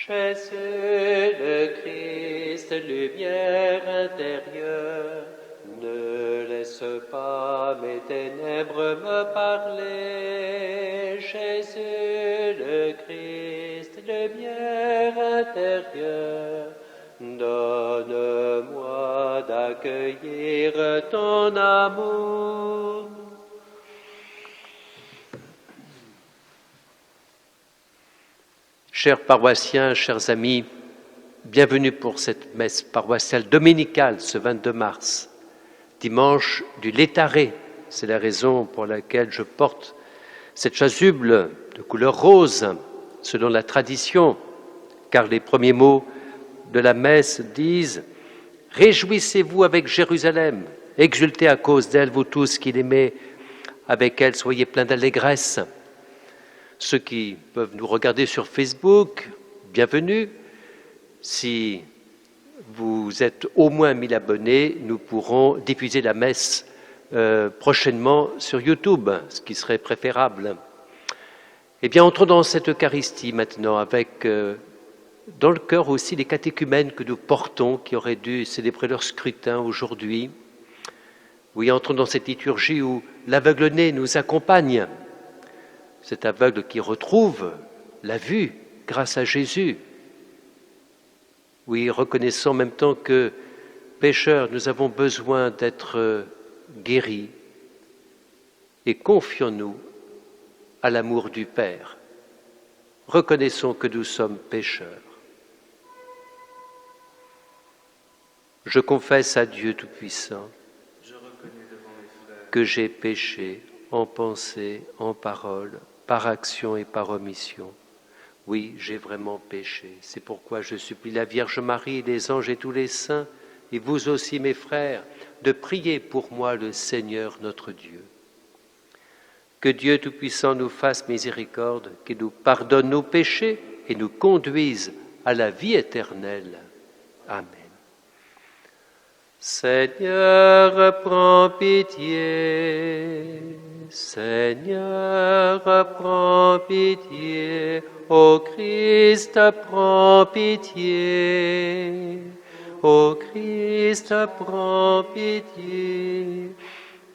Jésus le Christ, lumière intérieure, ne laisse pas mes ténèbres me parler. Jésus le Christ, lumière intérieure, donne-moi d'accueillir ton amour. Chers paroissiens, chers amis, bienvenue pour cette messe paroissiale dominicale ce 22 mars, dimanche du Létaré. C'est la raison pour laquelle je porte cette chasuble de couleur rose, selon la tradition, car les premiers mots de la messe disent « Réjouissez-vous avec Jérusalem, exultez à cause d'elle, vous tous qui l'aimez, avec elle soyez pleins d'allégresse ». Ceux qui peuvent nous regarder sur Facebook, bienvenue. Si vous êtes au moins 1000 abonnés, nous pourrons diffuser la messe prochainement sur YouTube, ce qui serait préférable. Eh bien, entrons dans cette Eucharistie maintenant, avec dans le cœur aussi les catéchumènes que nous portons, qui auraient dû célébrer leur scrutin aujourd'hui. Oui, entrons dans cette liturgie où l'aveugle-né nous accompagne. Cet aveugle qui retrouve la vue grâce à Jésus. Oui, reconnaissant en même temps que, pécheurs, nous avons besoin d'être guéris et confions-nous à l'amour du Père. Reconnaissons que nous sommes pécheurs. Je confesse à Dieu Tout-Puissant que j'ai péché en pensée, en parole, par action et par omission. Oui, j'ai vraiment péché. C'est pourquoi je supplie la Vierge Marie, les anges et tous les saints, et vous aussi mes frères, de prier pour moi le Seigneur notre Dieu. Que Dieu Tout-Puissant nous fasse miséricorde, qu'il nous pardonne nos péchés et nous conduise à la vie éternelle. Amen. Seigneur, prends pitié. Seigneur, prends pitié. Ô Christ, prends pitié. Ô Christ, prends pitié.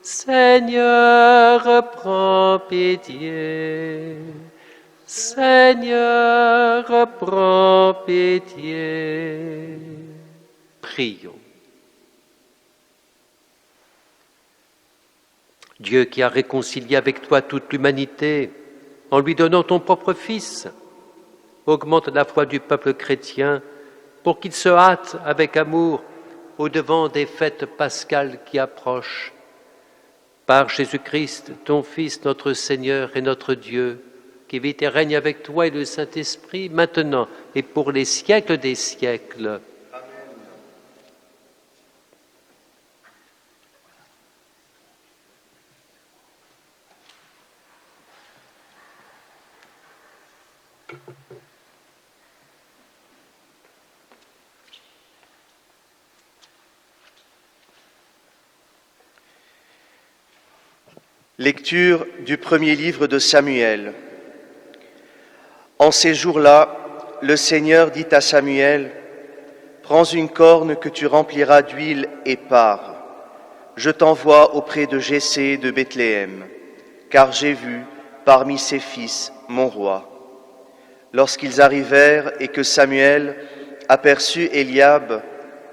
Seigneur, prends pitié. Seigneur, prends pitié. Prions. Dieu qui a réconcilié avec toi toute l'humanité en lui donnant ton propre Fils, augmente la foi du peuple chrétien pour qu'il se hâte avec amour au-devant des fêtes pascales qui approchent. Par Jésus-Christ, ton Fils, notre Seigneur et notre Dieu, qui vit et règne avec toi et le Saint-Esprit, maintenant et pour les siècles des siècles. Lecture du premier livre de Samuel. En ces jours-là, le Seigneur dit à Samuel, « Prends une corne que tu rempliras d'huile et pars. Je t'envoie auprès de Jessé de Bethléem, car j'ai vu parmi ses fils mon roi. » Lorsqu'ils arrivèrent et que Samuel aperçut Eliab,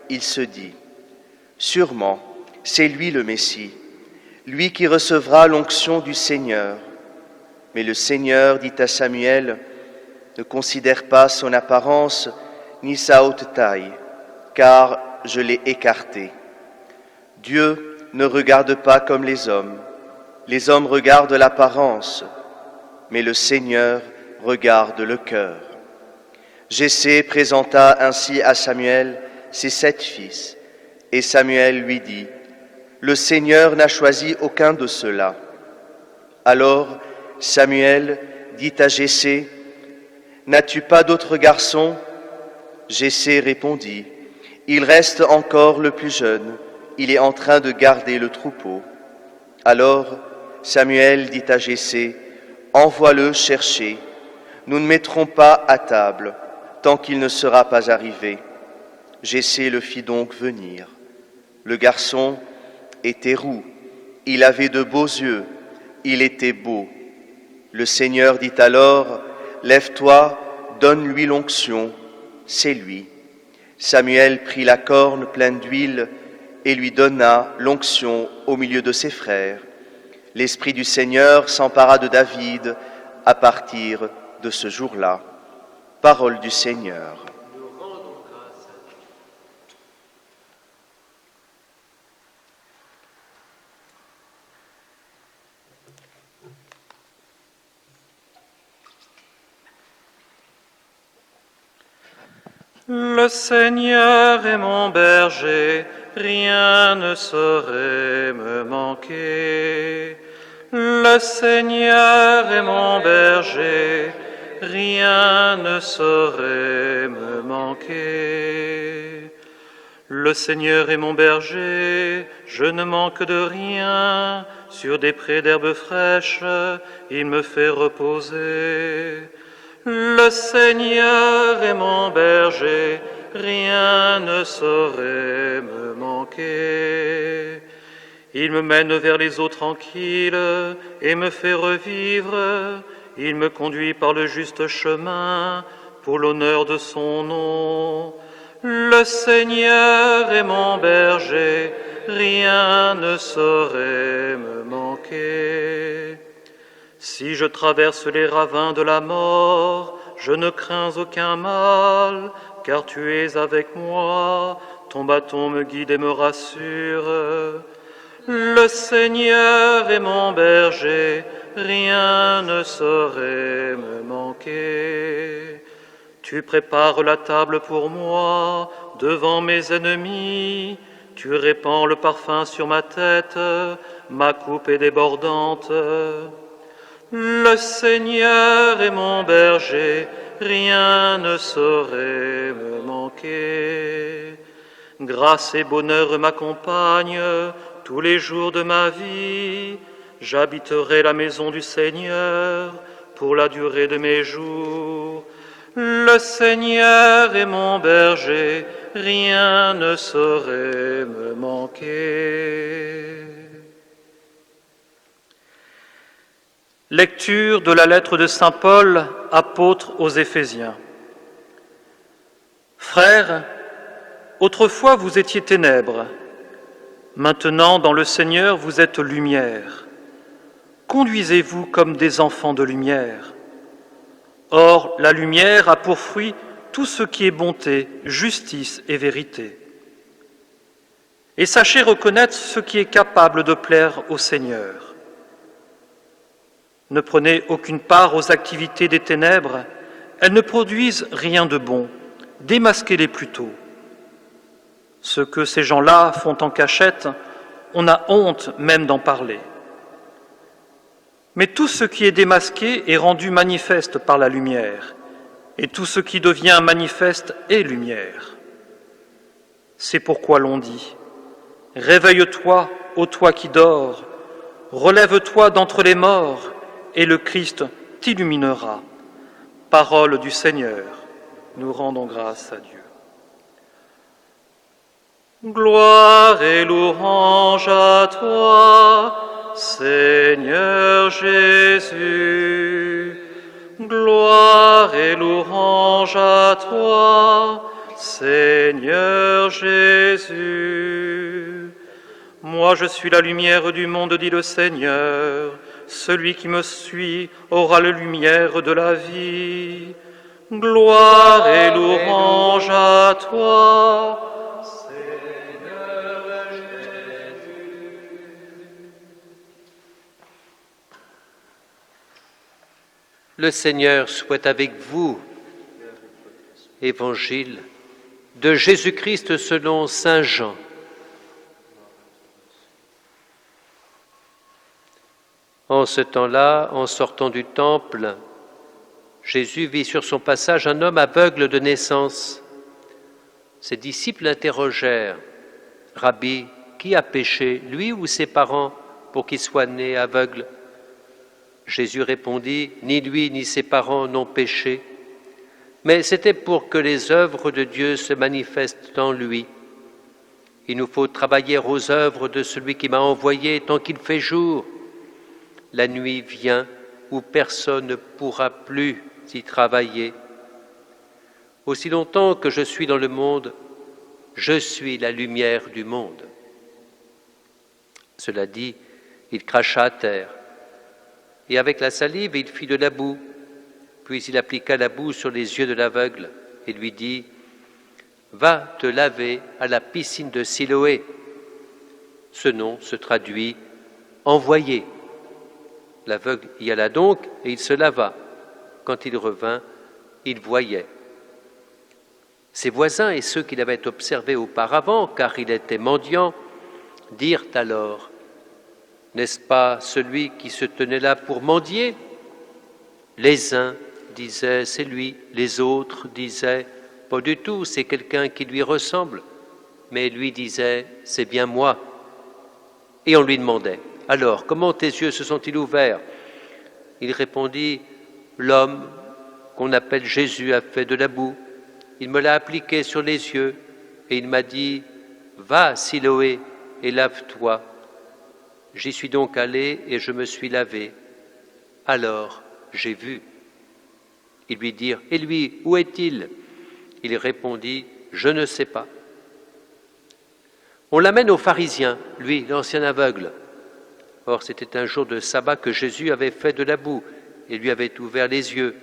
il se dit, « Sûrement, c'est lui le Messie. Lui qui recevra l'onction du Seigneur. » Mais le Seigneur dit à Samuel, « Ne considère pas son apparence ni sa haute taille, car je l'ai écarté. Dieu ne regarde pas comme les hommes regardent l'apparence, mais le Seigneur regarde le cœur. » Jessé présenta ainsi à Samuel ses 7 fils, et Samuel lui dit, « Le Seigneur n'a choisi aucun de ceux-là. » Alors Samuel dit à Jessé, « N'as-tu pas d'autres garçons ?» Jessé répondit, « Il reste encore le plus jeune, il est en train de garder le troupeau. » Alors Samuel dit à Jessé, « Envoie-le chercher, nous ne mettrons pas à table, tant qu'il ne sera pas arrivé. Jessé le fit donc venir. Le garçon était roux, il avait de beaux yeux, il était beau. Le Seigneur dit alors, « Lève-toi, donne-lui l'onction, c'est lui. » Samuel prit la corne pleine d'huile et lui donna l'onction au milieu de ses frères. L'Esprit du Seigneur s'empara de David à partir de ce jour-là. Parole du Seigneur. Le Seigneur est mon berger, rien ne saurait me manquer. Le Seigneur est mon berger, rien ne saurait me manquer. Le Seigneur est mon berger, je ne manque de rien. Sur des prés d'herbes fraîches, il me fait reposer. Le Seigneur est mon berger, rien ne saurait me manquer. Il me mène vers les eaux tranquilles et me fait revivre. Il me conduit par le juste chemin pour l'honneur de son nom. Le Seigneur est mon berger, rien ne saurait me manquer. Si je traverse les ravins de la mort, je ne crains aucun mal, car tu es avec moi, ton bâton me guide et me rassure. Le Seigneur est mon berger, rien ne saurait me manquer. Tu prépares la table pour moi, devant mes ennemis. Tu répands le parfum sur ma tête, ma coupe est débordante. Le Seigneur est mon berger, rien ne saurait me manquer. Grâce et bonheur m'accompagnent tous les jours de ma vie. J'habiterai la maison du Seigneur pour la durée de mes jours. Le Seigneur est mon berger, rien ne saurait me manquer. Lecture de la lettre de saint Paul, apôtre aux Éphésiens. Frères, autrefois vous étiez ténèbres, maintenant dans le Seigneur vous êtes lumière. Conduisez-vous comme des enfants de lumière. Or, la lumière a pour fruit tout ce qui est bonté, justice et vérité. Et sachez reconnaître ce qui est capable de plaire au Seigneur. Ne prenez aucune part aux activités des ténèbres, elles ne produisent rien de bon, démasquez-les plutôt. Ce que ces gens-là font en cachette, on a honte même d'en parler. Mais tout ce qui est démasqué est rendu manifeste par la lumière, et tout ce qui devient manifeste est lumière. C'est pourquoi l'on dit « Réveille-toi, ô toi qui dors, relève-toi d'entre les morts, et le Christ t'illuminera. » Parole du Seigneur, nous rendons grâce à Dieu. Gloire et louange à toi, Seigneur Jésus. Gloire et louange à toi, Seigneur Jésus. Moi je suis la lumière du monde, dit le Seigneur. Celui qui me suit aura la lumière de la vie. Gloire et louange à toi, Seigneur Jésus. Le Seigneur soit avec vous. Évangile de Jésus-Christ selon saint Jean. En ce temps-là, en sortant du temple, Jésus vit sur son passage un homme aveugle de naissance. Ses disciples l'interrogèrent. « Rabbi, qui a péché, lui ou ses parents, pour qu'il soit né aveugle ?» Jésus répondit, « Ni lui ni ses parents n'ont péché, Mais c'était pour que les œuvres de Dieu se manifestent en lui. Il nous faut travailler aux œuvres de celui qui m'a envoyé tant qu'il fait jour. La nuit vient où personne ne pourra plus y travailler. Aussi longtemps que je suis dans le monde, je suis la lumière du monde. Cela dit, il cracha à terre, et avec la salive, il fit de la boue. Puis il appliqua la boue sur les yeux de l'aveugle et lui dit « Va te laver à la piscine de Siloé ». Ce nom se traduit « envoyé ». L'aveugle y alla donc et il se lava. Quand il revint, il voyait. Ses voisins et ceux qui l'avaient observé auparavant, car il était mendiant, dirent alors « N'est-ce pas celui qui se tenait là pour mendier ?» Les uns disaient « C'est lui », les autres disaient « Pas du tout, c'est quelqu'un qui lui ressemble ». Mais lui disait « C'est bien moi ». Et on lui demandait « Alors, comment tes yeux se sont-ils ouverts ?» Il répondit « L'homme qu'on appelle Jésus a fait de la boue. Il me l'a appliqué sur les yeux et il m'a dit « Va, Siloé, et lave-toi ». J'y suis donc allé et je me suis lavé. Alors j'ai vu. Ils lui dirent « Et lui, où est-il » Il répondit « Je ne sais pas ». On l'amène aux pharisiens, lui, l'ancien aveugle. Or, c'était un jour de sabbat que Jésus avait fait de la boue et lui avait ouvert les yeux.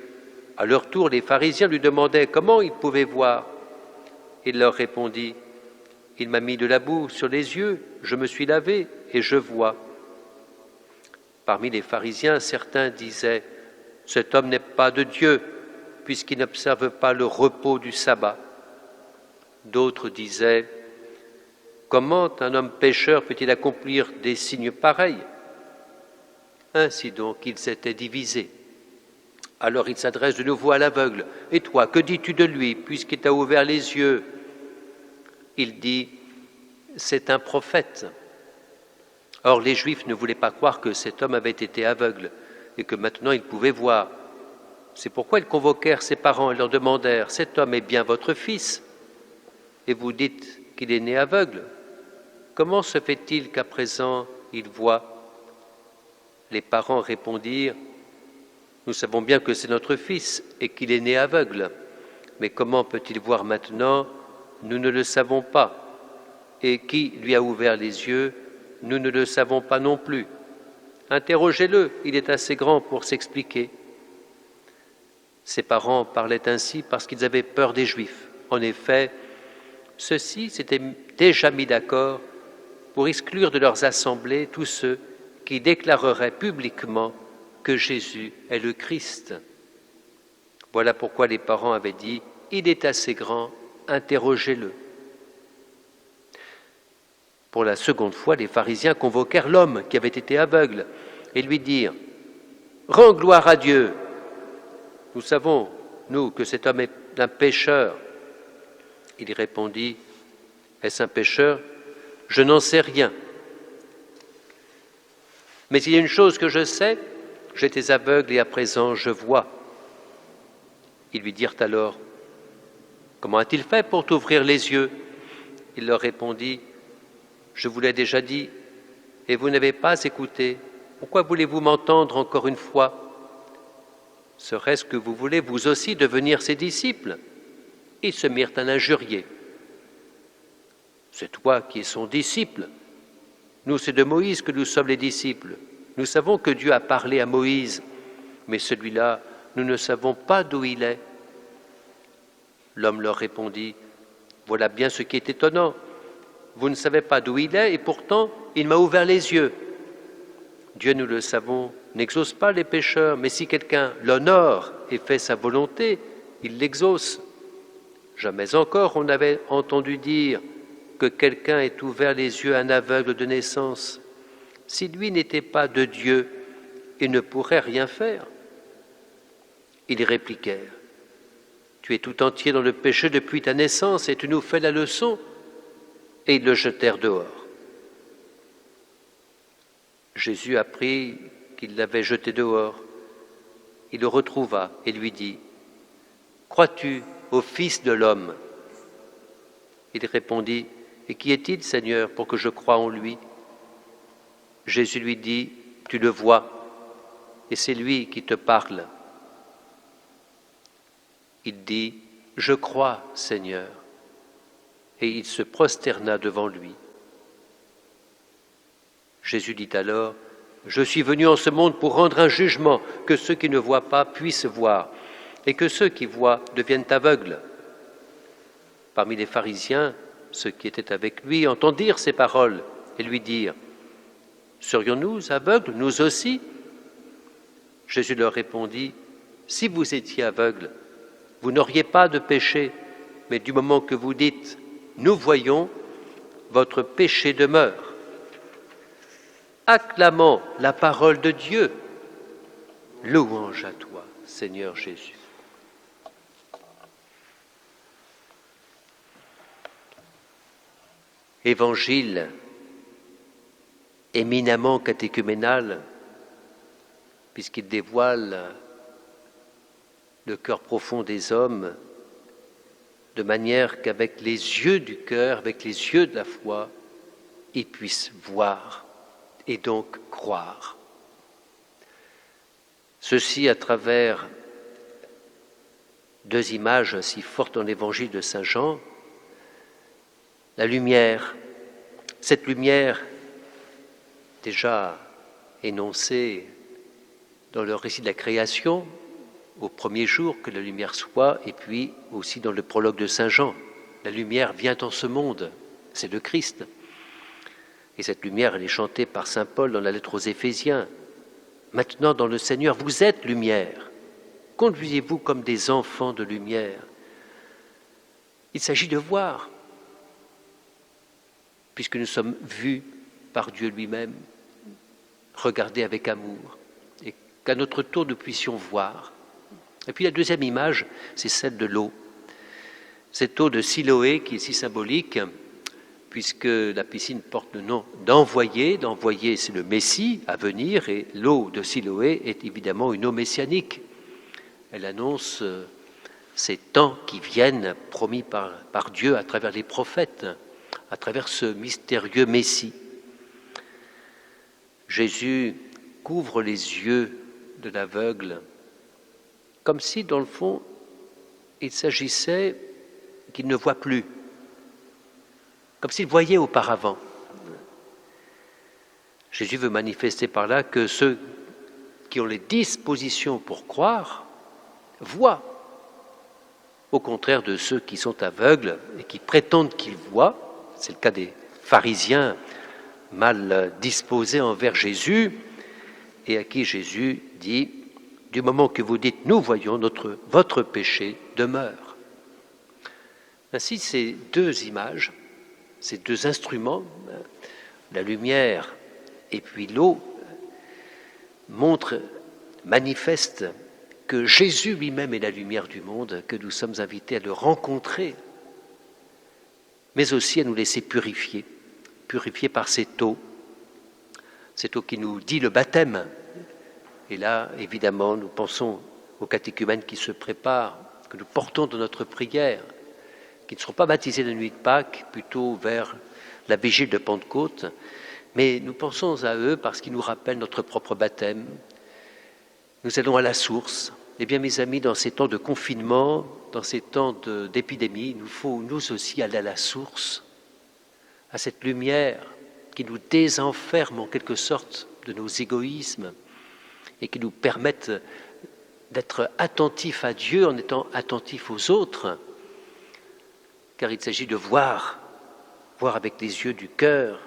À leur tour, les pharisiens lui demandaient comment il pouvait voir. Il leur répondit « Il m'a mis de la boue sur les yeux, je me suis lavé et je vois ». Parmi les pharisiens, certains disaient « Cet homme n'est pas de Dieu, puisqu'il n'observe pas le repos du sabbat ». D'autres disaient « Comment un homme pécheur peut-il accomplir des signes pareils ?» Ainsi donc, ils étaient divisés. Alors il s'adresse de nouveau à l'aveugle. « Et toi, que dis-tu de lui, puisqu'il t'a ouvert les yeux ?» Il dit « C'est un prophète ». Or les Juifs ne voulaient pas croire que cet homme avait été aveugle et que maintenant il pouvait voir. C'est pourquoi ils convoquèrent ses parents et leur demandèrent « Cet homme est bien votre fils, et vous dites qu'il est né aveugle. Comment se fait-il qu'à présent il voit ?» Les parents répondirent « Nous savons bien que c'est notre fils et qu'il est né aveugle, mais comment peut-il voir maintenant? Nous ne le savons pas. Et qui lui a ouvert les yeux? Nous ne le savons pas non plus. Interrogez-le, il est assez grand pour s'expliquer. » Ses parents parlaient ainsi parce qu'ils avaient peur des Juifs. En effet, ceux-ci s'étaient déjà mis d'accord pour exclure de leurs assemblées tous ceux qui déclareraient publiquement que Jésus est le Christ. Voilà pourquoi les parents avaient dit « Il est assez grand, interrogez-le ». Pour la seconde fois, les pharisiens convoquèrent l'homme qui avait été aveugle et lui dirent « Rends gloire à Dieu. Nous savons, nous, que cet homme est un pécheur. » Il répondit « Est-ce un pécheur? Je n'en sais rien. Mais il y a une chose que je sais, j'étais aveugle et à présent je vois. » Ils lui dirent alors « Comment a-t-il fait pour t'ouvrir les yeux ?» Il leur répondit « Je vous l'ai déjà dit, et vous n'avez pas écouté. Pourquoi voulez-vous m'entendre encore une fois? Serait-ce que vous voulez vous aussi devenir ses disciples ?» Ils se mirent à l'injurier. « C'est toi qui es son disciple. Nous, c'est de Moïse que nous sommes les disciples. Nous savons que Dieu a parlé à Moïse, mais celui-là, nous ne savons pas d'où il est. » L'homme leur répondit « Voilà bien ce qui est étonnant. Vous ne savez pas d'où il est et pourtant il m'a ouvert les yeux. Dieu, nous le savons, n'exauce pas les pécheurs, mais si quelqu'un l'honore et fait sa volonté, il l'exauce. Jamais encore on n'avait entendu dire que quelqu'un ait ouvert les yeux à un aveugle de naissance. Si lui n'était pas de Dieu, il ne pourrait rien faire. » Ils répliquèrent « Tu es tout entier dans le péché depuis ta naissance et tu nous fais la leçon. » Et ils le jetèrent dehors. Jésus apprit qu'il l'avait jeté dehors. Il le retrouva et lui dit « crois-tu au Fils de l'homme ? Il répondit, et qui est-il, Seigneur, pour que je croie en lui ? Jésus lui dit, tu le vois, et c'est lui qui te parle. Il dit, je crois, Seigneur, et il se prosterna devant lui. Jésus dit alors, je suis venu en ce monde pour rendre un jugement, que ceux qui ne voient pas puissent voir, et que ceux qui voient deviennent aveugles. Parmi les pharisiens, ceux qui étaient avec lui entendirent ces paroles et lui dirent, serions-nous aveugles, nous aussi ? Jésus leur répondit, si vous étiez aveugles, vous n'auriez pas de péché, mais du moment que vous dites, nous voyons, votre péché demeure. Acclamons la parole de Dieu. Louange à toi, Seigneur Jésus. Évangile éminemment catéchuménal, puisqu'il dévoile le cœur profond des hommes, de manière qu'avec les yeux du cœur, avec les yeux de la foi, ils puissent voir et donc croire. Ceci à travers deux images si fortes dans l'évangile de Saint Jean. La lumière, cette lumière déjà énoncée dans le récit de la création, au premier jour que la lumière soit, et puis aussi dans le prologue de Saint Jean. La lumière vient en ce monde, c'est le Christ. Et cette lumière, elle est chantée par Saint Paul dans la lettre aux Éphésiens. Maintenant, dans le Seigneur, vous êtes lumière. Conduisez-vous comme des enfants de lumière. Il s'agit de voir, puisque nous sommes vus par Dieu lui-même, regardés avec amour, et qu'à notre tour nous puissions voir. Et puis la deuxième image, c'est celle de l'eau. Cette eau de Siloé qui est si symbolique, puisque la piscine porte le nom d'envoyé. D'envoyé, c'est le Messie à venir, et l'eau de Siloé est évidemment une eau messianique. Elle annonce ces temps qui viennent promis par Dieu à travers les prophètes, à travers ce mystérieux Messie. Jésus couvre les yeux de l'aveugle, comme si, dans le fond, il s'agissait qu'il ne voit plus, comme s'il voyait auparavant. Jésus veut manifester par là que ceux qui ont les dispositions pour croire voient, au contraire de ceux qui sont aveugles et qui prétendent qu'ils voient. C'est le cas des pharisiens mal disposés envers Jésus et à qui Jésus dit « Du moment que vous dites « nous voyons », votre péché demeure ». Ainsi, ces deux images, ces deux instruments, la lumière et puis l'eau, manifestent que Jésus lui-même est la lumière du monde, que nous sommes invités à le rencontrer, mais aussi à nous laisser purifier par cette eau qui nous dit le baptême. Et là, évidemment, nous pensons aux catéchumènes qui se préparent, que nous portons dans notre prière, qui ne seront pas baptisés la nuit de Pâques, plutôt vers la vigile de Pentecôte, mais nous pensons à eux parce qu'ils nous rappellent notre propre baptême. Nous allons à la source. Eh bien, mes amis, dans ces temps de confinement, dans ces temps d'épidémie, il nous faut nous aussi aller à la source, à cette lumière qui nous désenferme en quelque sorte de nos égoïsmes et qui nous permettent d'être attentifs à Dieu en étant attentifs aux autres, car il s'agit de voir avec les yeux du cœur,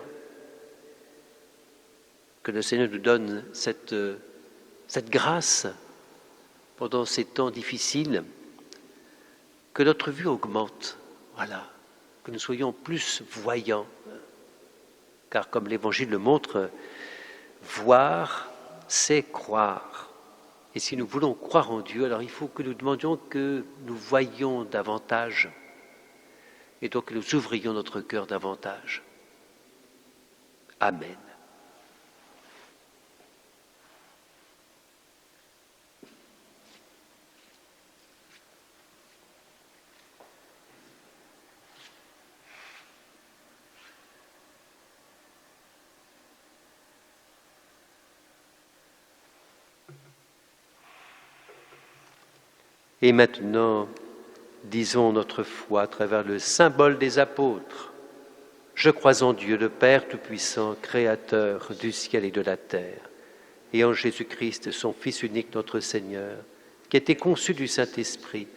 que le Seigneur nous donne cette grâce pendant ces temps difficiles, que notre vue augmente, voilà, que nous soyons plus voyants, car comme l'Évangile le montre, voir, c'est croire. Et si nous voulons croire en Dieu, alors il faut que nous demandions que nous voyions davantage, et donc que nous ouvrions notre cœur davantage. Amen. Et maintenant, disons notre foi à travers le symbole des apôtres. Je crois en Dieu, le Père Tout-Puissant, Créateur du ciel et de la terre, et en Jésus-Christ, son Fils unique, notre Seigneur, qui a été conçu du Saint-Esprit,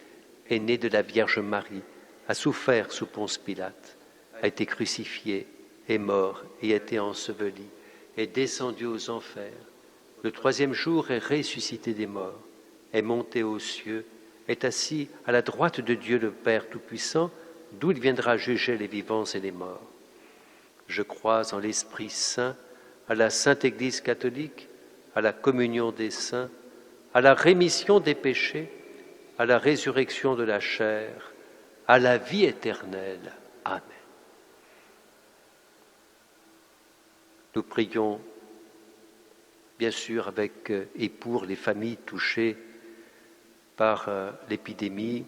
est né de la Vierge Marie, a souffert sous Ponce Pilate, a été crucifié, est mort et a été enseveli, est descendu aux enfers. Le troisième jour est ressuscité des morts, est monté aux cieux, est assis à la droite de Dieu le Père Tout-Puissant, d'où il viendra juger les vivants et les morts. Je crois en l'Esprit Saint, à la Sainte Église catholique, à la communion des saints, à la rémission des péchés, à la résurrection de la chair, à la vie éternelle. Amen. Nous prions, bien sûr, avec et pour les familles touchées par l'épidémie.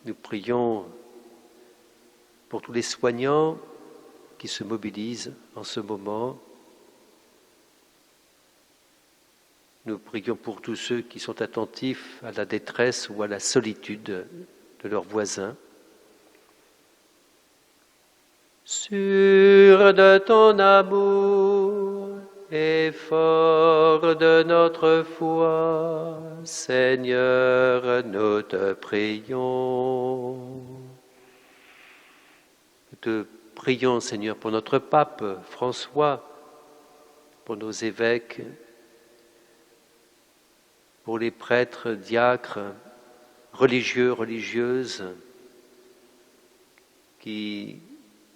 Nous prions pour tous les soignants qui se mobilisent en ce moment. Nous prions pour tous ceux qui sont attentifs à la détresse ou à la solitude de leurs voisins. Sûr de ton amour et fort de notre foi, Seigneur, nous te prions. Nous te prions, Seigneur, pour notre pape François, pour nos évêques, pour les prêtres, diacres, religieux, religieuses, qui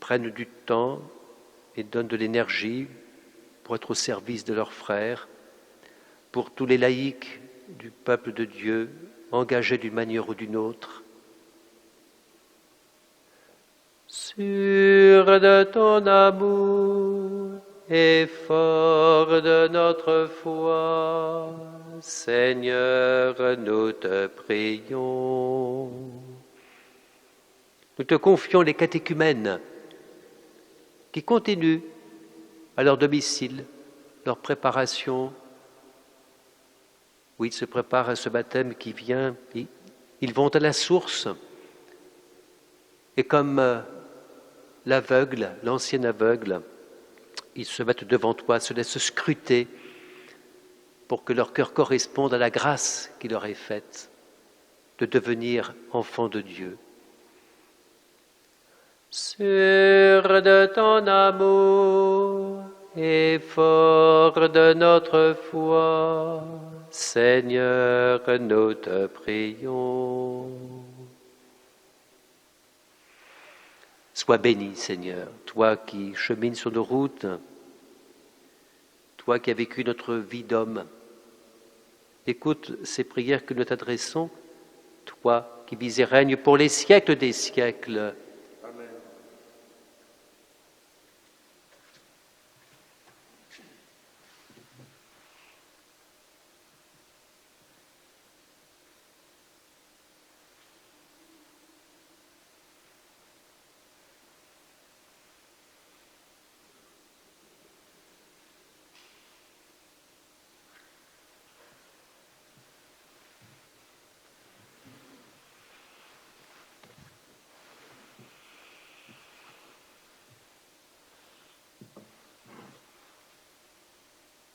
prennent du temps et donnent de l'énergie pour être au service de leurs frères, pour tous les laïcs du peuple de Dieu, engagés d'une manière ou d'une autre. Sûr de ton amour et fort de notre foi, Seigneur, nous te prions. Nous te confions les catéchumènes qui continuent à leur domicile, leur préparation. Oui, ils se préparent à ce baptême qui vient. Ils vont à la source. Et comme l'aveugle, l'ancien aveugle, ils se mettent devant toi, se laissent scruter pour que leur cœur corresponde à la grâce qui leur est faite de devenir enfants de Dieu. Sûr de ton amour et fort de notre foi, Seigneur, nous te prions. Sois béni, Seigneur, toi qui chemines sur nos routes, toi qui as vécu notre vie d'homme. Écoute ces prières que nous t'adressons, toi qui vis et règnes pour les siècles des siècles. Amen.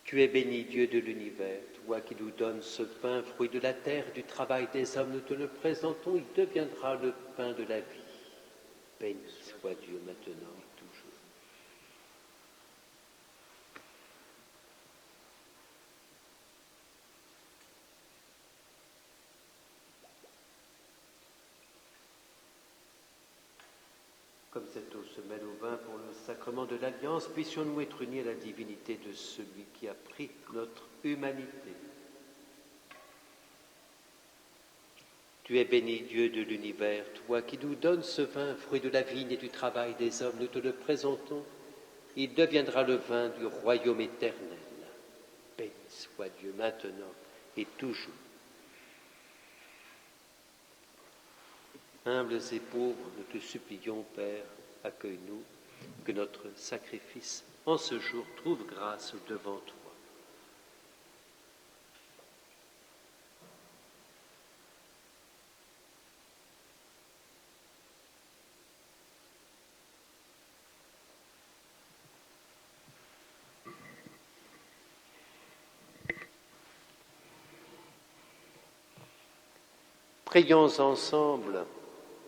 Tu es béni, Dieu de l'univers, toi qui nous donnes ce pain, fruit de la terre, du travail des hommes, nous te le présentons, il deviendra le pain de la vie. Béni soit Dieu maintenant et toujours. Comme cette eau se mêle au vin pour le sacrement de l'Alliance, puissions-nous être unis à la divinité de celui qui a pris notre humanité. Tu es béni, Dieu de l'univers, toi qui nous donnes ce vin, fruit de la vigne et du travail des hommes, nous te le présentons. Il deviendra le vin du royaume éternel. Béni soit Dieu maintenant et toujours. Humbles et pauvres, nous te supplions, Père, accueille-nous, que notre sacrifice en ce jour trouve grâce devant toi. Prions ensemble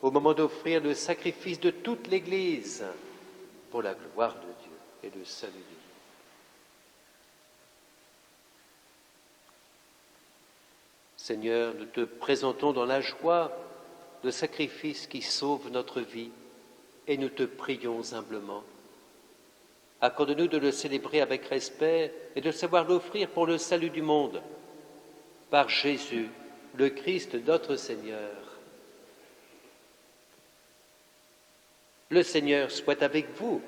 au moment d'offrir le sacrifice de toute l'Église pour la gloire de Dieu et le salut du monde. Seigneur, nous te présentons dans la joie le sacrifice qui sauve notre vie et nous te prions humblement. Accorde-nous de le célébrer avec respect et de savoir l'offrir pour le salut du monde. Par Jésus, le Christ notre Seigneur. Le Seigneur soit avec vous.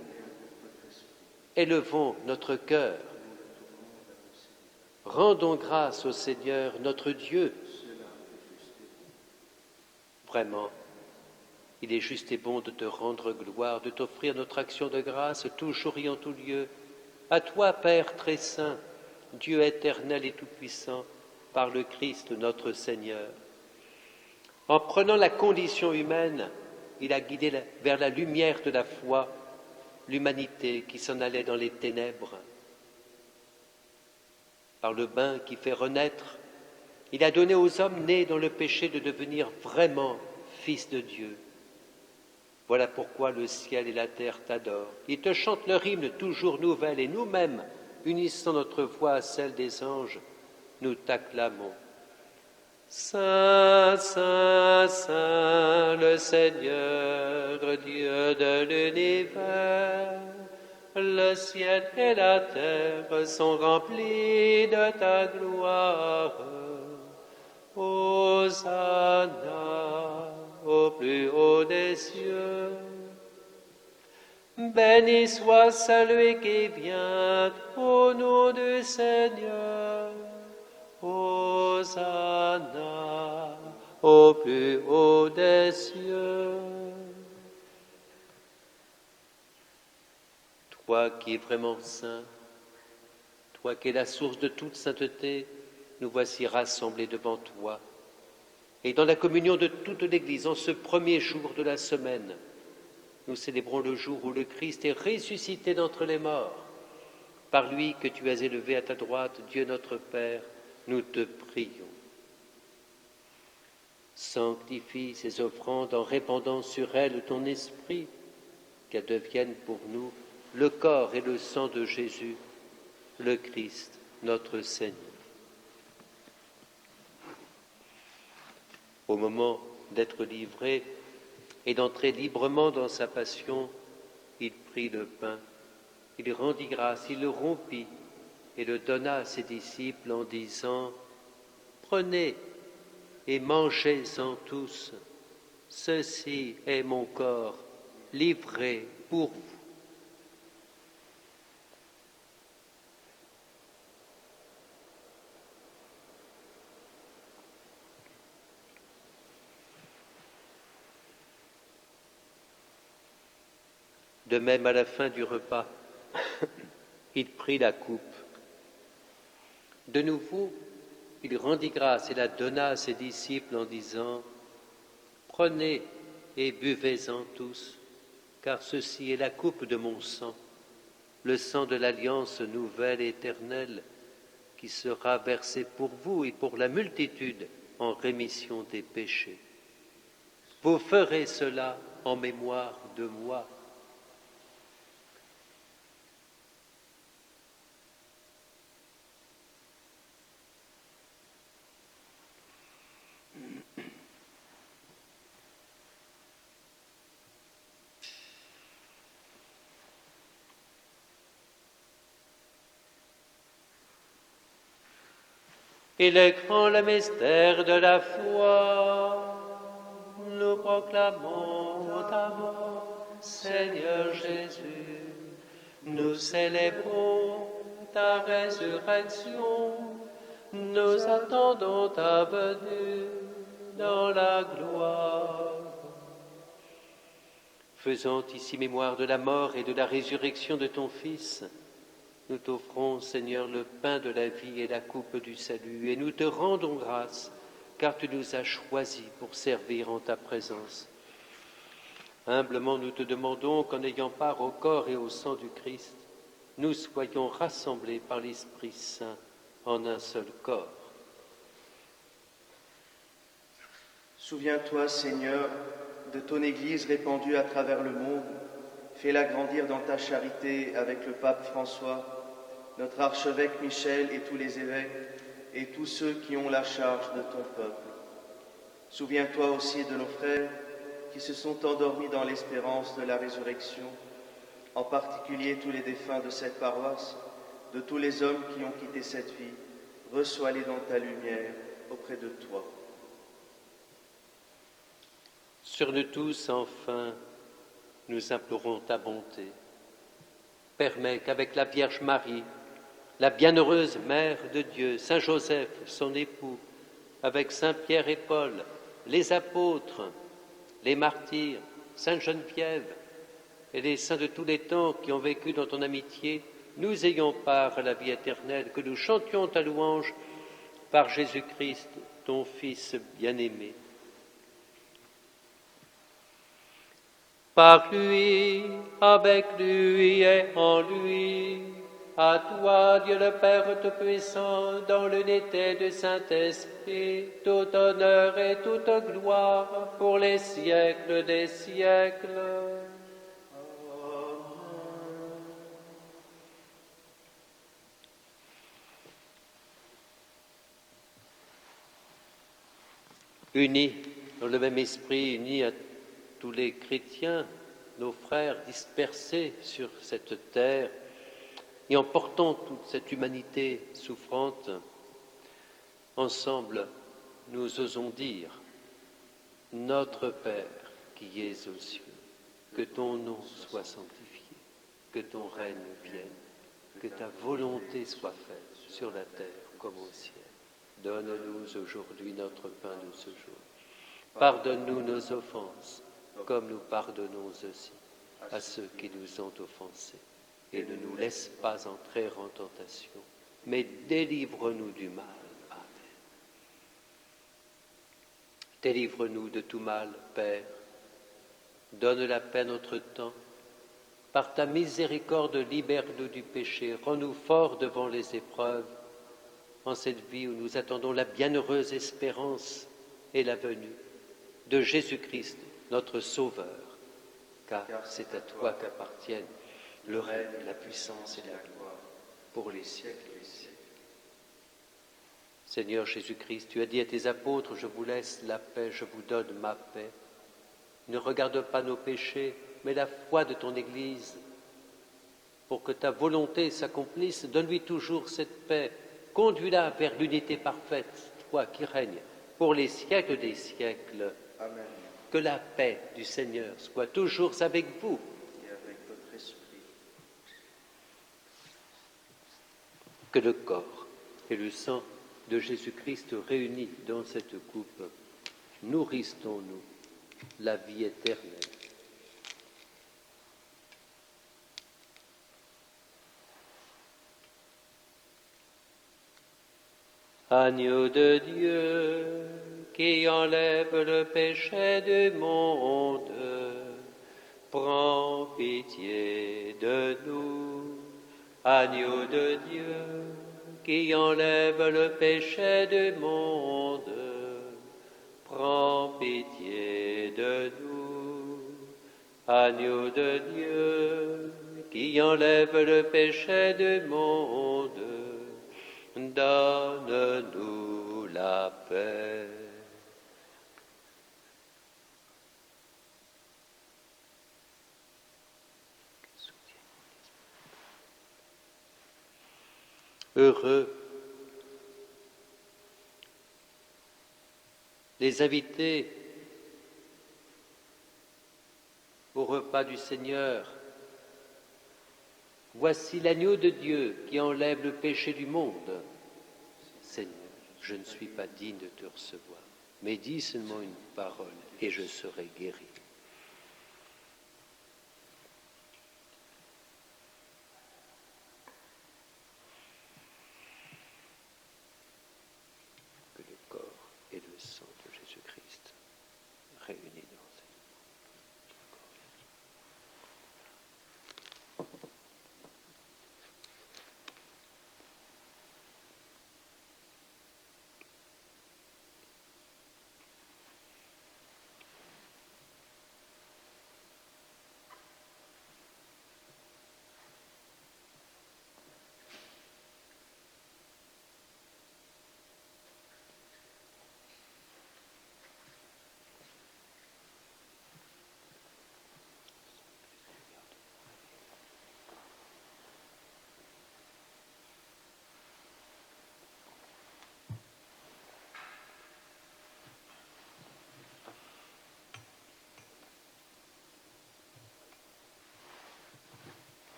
Élevons notre cœur. Rendons grâce au Seigneur notre Dieu. Vraiment, il est juste et bon de te rendre gloire, de t'offrir notre action de grâce toujours et en tout lieu. À toi, Père très saint, Dieu éternel et tout-puissant, par le Christ notre Seigneur. En prenant la condition humaine, il a guidé vers la lumière de la foi l'humanité qui s'en allait dans les ténèbres. Par le bain qui fait renaître, il a donné aux hommes nés dans le péché de devenir vraiment fils de Dieu. Voilà pourquoi le ciel et la terre t'adorent. Ils te chantent leur hymne toujours nouvelle et nous-mêmes, unissant notre voix à celle des anges, nous t'acclamons. Saint, Saint, Saint, le Seigneur, Dieu de l'univers, le ciel et la terre sont remplis de ta gloire. Hosanna au plus haut des cieux. Béni soit celui qui vient au nom du Seigneur. Hosanna au plus haut des cieux. Toi qui es vraiment saint, toi qui es la source de toute sainteté, nous voici rassemblés devant toi. Et dans la communion de toute l'Église, en ce premier jour de la semaine, nous célébrons le jour où le Christ est ressuscité d'entre les morts. Par lui que tu as élevé à ta droite, Dieu notre Père, nous te prions. Sanctifie ces offrandes en répandant sur elles ton esprit, qu'elles deviennent pour nous le corps et le sang de Jésus, le Christ, notre Seigneur. Au moment d'être livré et d'entrer librement dans sa passion, il prit le pain, il rendit grâce, il le rompit et le donna à ses disciples en disant « Prenez et mangez-en tous, ceci est mon corps livré pour vous. » De même, à la fin du repas, il prit la coupe. De nouveau, il rendit grâce et la donna à ses disciples en disant « Prenez et buvez-en tous, car ceci est la coupe de mon sang, le sang de l'alliance nouvelle et éternelle, qui sera versé pour vous et pour la multitude en rémission des péchés. Vous ferez cela en mémoire de moi. » Il est grand le mystère de la foi. Nous proclamons ta mort, Seigneur Jésus. Nous célébrons ta résurrection. Nous attendons ta venue dans la gloire. Faisant ici mémoire de la mort et de la résurrection de ton Fils, nous t'offrons, Seigneur, le pain de la vie et la coupe du salut, et nous te rendons grâce, car tu nous as choisis pour servir en ta présence. Humblement, nous te demandons qu'en ayant part au corps et au sang du Christ, nous soyons rassemblés par l'Esprit Saint en un seul corps. Souviens-toi, Seigneur, de ton Église répandue à travers le monde. Fais-la grandir dans ta charité avec le pape François, notre archevêque Michel et tous les évêques, et tous ceux qui ont la charge de ton peuple. Souviens-toi aussi de nos frères qui se sont endormis dans l'espérance de la résurrection, en particulier tous les défunts de cette paroisse, de tous les hommes qui ont quitté cette vie. Reçois-les dans ta lumière auprès de toi. Sur nous tous, enfin, nous implorons ta bonté. Permets qu'avec la Vierge Marie, la bienheureuse Mère de Dieu, Saint Joseph, son époux, avec Saint Pierre et Paul, les apôtres, les martyrs, Sainte Geneviève et les saints de tous les temps qui ont vécu dans ton amitié, nous ayons part à la vie éternelle, que nous chantions ta louange par Jésus-Christ, ton Fils bien-aimé. Par lui, avec lui et en lui, à toi, Dieu le Père Tout-Puissant, dans l'unité du Saint-Esprit, tout honneur et toute gloire pour les siècles des siècles. Unis dans le même esprit, unis à tous les chrétiens, nos frères dispersés sur cette terre, et en portant toute cette humanité souffrante, ensemble, nous osons dire, Notre Père qui es aux cieux, que ton nom soit sanctifié, que ton règne vienne, que ta volonté soit faite sur la terre comme au ciel. Donne-nous aujourd'hui notre pain de ce jour. Pardonne-nous nos offenses, comme nous pardonnons aussi à ceux qui nous ont offensés. Et ne nous laisse pas entrer en tentation, mais délivre-nous du mal. Amen. Délivre-nous de tout mal, Père. Donne la paix à notre temps. Par ta miséricorde, libère-nous du péché. Rends-nous forts devant les épreuves. En cette vie où nous attendons la bienheureuse espérance et la venue de Jésus-Christ, notre Sauveur, car c'est à toi qu'appartiennent le règne, la puissance et la gloire pour les siècles des siècles. Seigneur Jésus-Christ, tu as dit à tes apôtres, je vous laisse la paix, je vous donne ma paix. Ne regarde pas nos péchés, mais la foi de ton Église. Pour que ta volonté s'accomplisse, donne-lui toujours cette paix. Conduis-la vers l'unité parfaite, toi qui règnes pour les siècles des siècles. Amen. Que la paix du Seigneur soit toujours avec vous. Et avec votre esprit. Que le corps et le sang de Jésus-Christ réunis dans cette coupe nourrissent en nous la vie éternelle. Agneau de Dieu, qui enlève le péché du monde, prends pitié de nous. Agneau de Dieu, qui enlève le péché du monde, prends pitié de nous. Agneau de Dieu, qui enlève le péché du monde, donne-nous la paix. Heureux les invités au repas du Seigneur. Voici l'agneau de Dieu qui enlève le péché du monde. Seigneur, je ne suis pas digne de te recevoir, mais dis seulement une parole et je serai guéri. Que le corps et le sang de Jésus-Christ réunis dans cette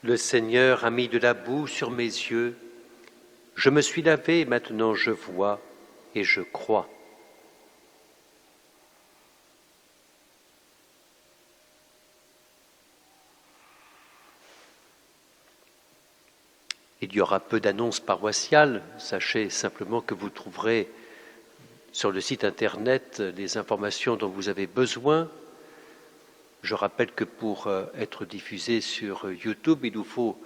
Le Seigneur a mis de la boue sur mes yeux. Je me suis lavé, maintenant je vois et je crois. Il y aura peu d'annonces paroissiales. Sachez simplement que vous trouverez sur le site internet les informations dont vous avez besoin. Je rappelle que pour être diffusé sur YouTube, il nous faut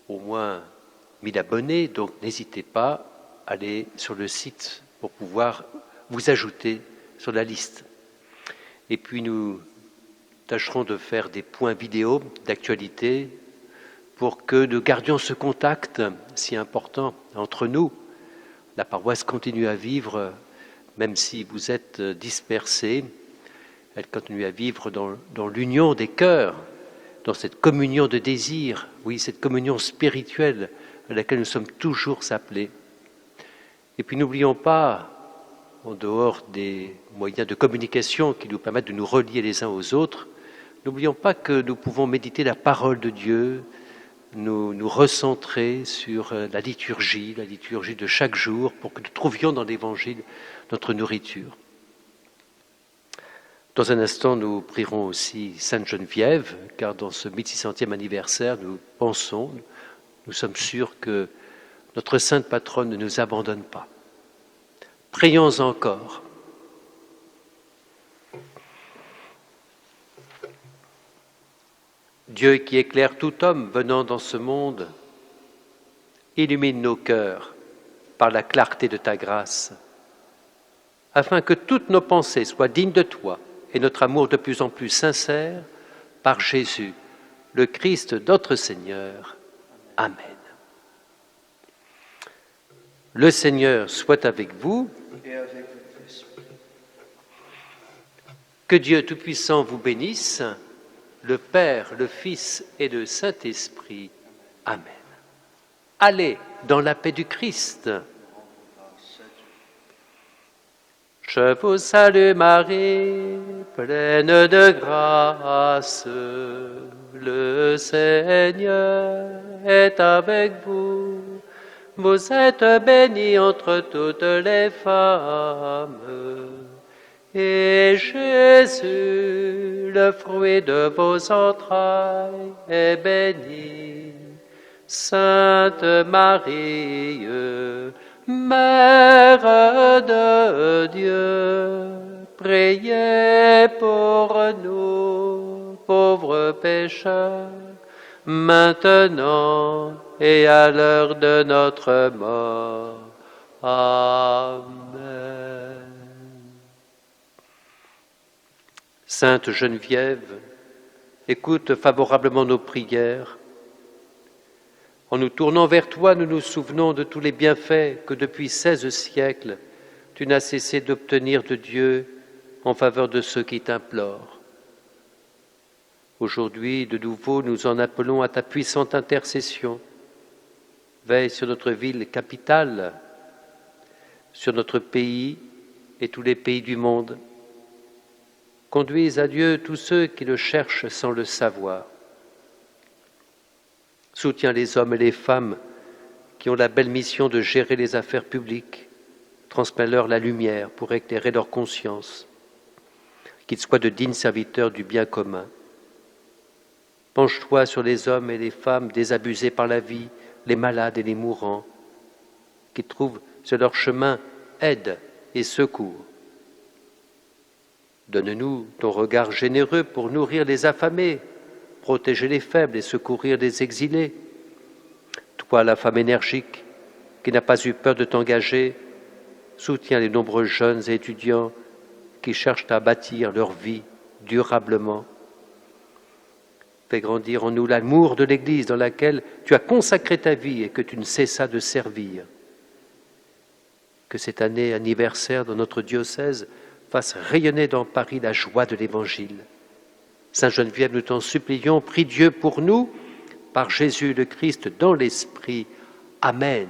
au moins 1000 abonnés, donc n'hésitez pas à aller sur le site pour pouvoir vous ajouter sur la liste. Et puis nous tâcherons de faire des points vidéo d'actualité pour que nous gardions ce contact si important entre nous. La paroisse continue à vivre, même si vous êtes dispersés, elle continue à vivre dans l'union des cœurs, dans cette communion de désir, oui, cette communion spirituelle à laquelle nous sommes toujours appelés. Et puis n'oublions pas, en dehors des moyens de communication qui nous permettent de nous relier les uns aux autres, n'oublions pas que nous pouvons méditer la parole de Dieu, nous recentrer sur la liturgie de chaque jour, pour que nous trouvions dans l'Évangile notre nourriture. Dans un instant, nous prierons aussi Sainte Geneviève, car dans ce 1600e anniversaire, nous pensons, nous sommes sûrs que notre sainte patronne ne nous abandonne pas. Prions encore. Dieu qui éclaire tout homme venant dans ce monde, illumine nos cœurs par la clarté de ta grâce, afin que toutes nos pensées soient dignes de toi et notre amour de plus en plus sincère par Jésus, le Christ notre Seigneur. Amen. Le Seigneur soit avec vous. Et avec votre esprit. Que Dieu Tout-Puissant vous bénisse, le Père, le Fils et le Saint-Esprit. Amen. Allez dans la paix du Christ. Je vous salue Marie, pleine de grâce. Le Seigneur est avec vous. Vous êtes bénie entre toutes les femmes. Et Jésus, le fruit de vos entrailles, est béni. Sainte Marie, Mère de Dieu, priez pour nous, pauvres pécheurs, maintenant et à l'heure de notre mort. Amen. Sainte Geneviève, écoute favorablement nos prières. En nous tournant vers toi, nous nous souvenons de tous les bienfaits que depuis 16 siècles, tu n'as cessé d'obtenir de Dieu en faveur de ceux qui t'implorent. Aujourd'hui, de nouveau, nous en appelons à ta puissante intercession. Veille sur notre ville capitale, sur notre pays et tous les pays du monde. Conduise à Dieu tous ceux qui le cherchent sans le savoir. Soutiens les hommes et les femmes qui ont la belle mission de gérer les affaires publiques. Transmets-leur la lumière pour éclairer leur conscience. Qu'ils soient de dignes serviteurs du bien commun. Penche-toi sur les hommes et les femmes désabusés par la vie, les malades et les mourants, qui trouvent sur leur chemin aide et secours. Donne-nous ton regard généreux pour nourrir les affamés, protéger les faibles et secourir les exilés. Toi, la femme énergique, qui n'a pas eu peur de t'engager, soutiens les nombreux jeunes et étudiants qui cherchent à bâtir leur vie durablement. Fais grandir en nous l'amour de l'Église dans laquelle tu as consacré ta vie et que tu ne cessas de servir. Que cette année anniversaire dans notre diocèse fasse rayonner dans Paris la joie de l'Évangile. Sainte Geneviève, nous t'en supplions, prie Dieu pour nous, par Jésus le Christ dans l'Esprit. Amen.